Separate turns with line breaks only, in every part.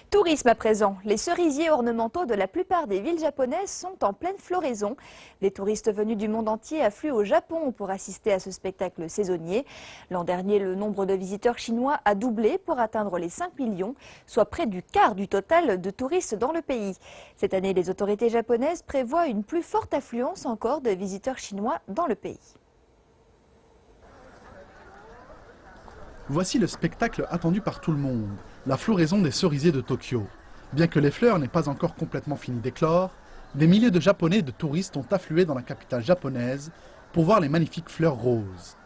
Tourisme à présent. Les cerisiers ornementaux de la plupart des villes japonaises sont en pleine floraison. Les touristes venus du monde entier affluent au Japon pour assister à ce spectacle saisonnier. L'an dernier, le nombre de visiteurs chinois a doublé pour atteindre les 5 millions, soit près du quart du total de touristes dans le pays. Cette année, les autorités japonaises prévoient une plus forte affluence encore de visiteurs chinois dans le pays.
Voici le spectacle attendu par tout le monde, la floraison des cerisiers de Tokyo. Bien que les fleurs n'aient pas encore complètement fini d'éclore, des milliers de Japonais et de touristes ont afflué dans la capitale japonaise pour voir les magnifiques fleurs roses.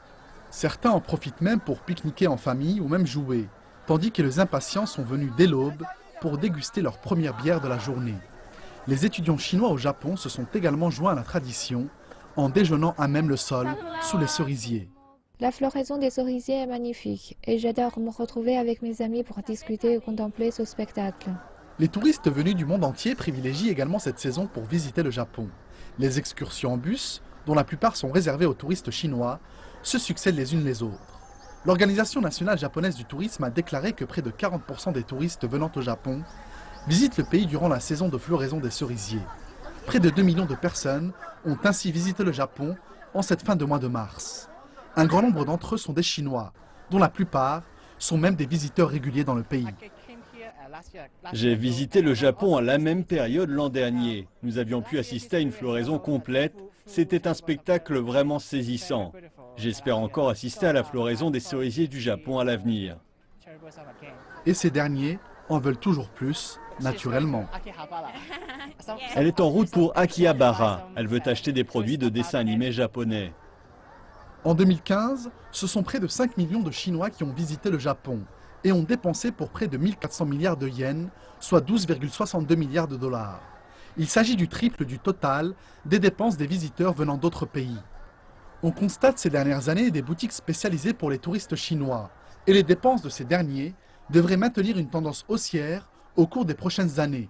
Certains en profitent même pour pique-niquer en famille ou même jouer, tandis que les impatients sont venus dès l'aube pour déguster leur première bière de la journée. Les étudiants chinois au Japon se sont également joints à la tradition en déjeunant à même le sol sous les cerisiers.
La floraison des cerisiers est magnifique et j'adore me retrouver avec mes amis pour discuter et contempler ce spectacle.
Les touristes venus du monde entier privilégient également cette saison pour visiter le Japon. Les excursions en bus, dont la plupart sont réservées aux touristes chinois, se succèdent les unes les autres. L'Organisation nationale japonaise du tourisme a déclaré que près de 40% des touristes venant au Japon visitent le pays durant la saison de floraison des cerisiers. Près de 2 millions de personnes ont ainsi visité le Japon en cette fin de mois de mars. Un grand nombre d'entre eux sont des Chinois, dont la plupart sont même des visiteurs réguliers dans le pays.
J'ai visité le Japon à la même période l'an dernier. Nous avions pu assister à une floraison complète. C'était un spectacle vraiment saisissant. J'espère encore assister à la floraison des cerisiers du Japon à l'avenir.
Et ces derniers en veulent toujours plus, naturellement.
Elle est en route pour Akihabara. Elle veut acheter des produits de dessin animé japonais.
En 2015, ce sont près de 5 millions de Chinois qui ont visité le Japon et ont dépensé pour près de 1400 milliards de yens, soit 12,62 milliards de dollars. Il s'agit du triple du total des dépenses des visiteurs venant d'autres pays. On constate ces dernières années des boutiques spécialisées pour les touristes chinois et les dépenses de ces derniers devraient maintenir une tendance haussière au cours des prochaines années.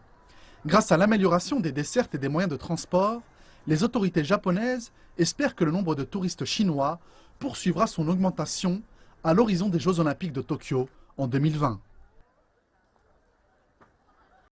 Grâce à l'amélioration des dessertes et des moyens de transport, les autorités japonaises espèrent que le nombre de touristes chinois poursuivra son augmentation à l'horizon des Jeux Olympiques de Tokyo en 2020.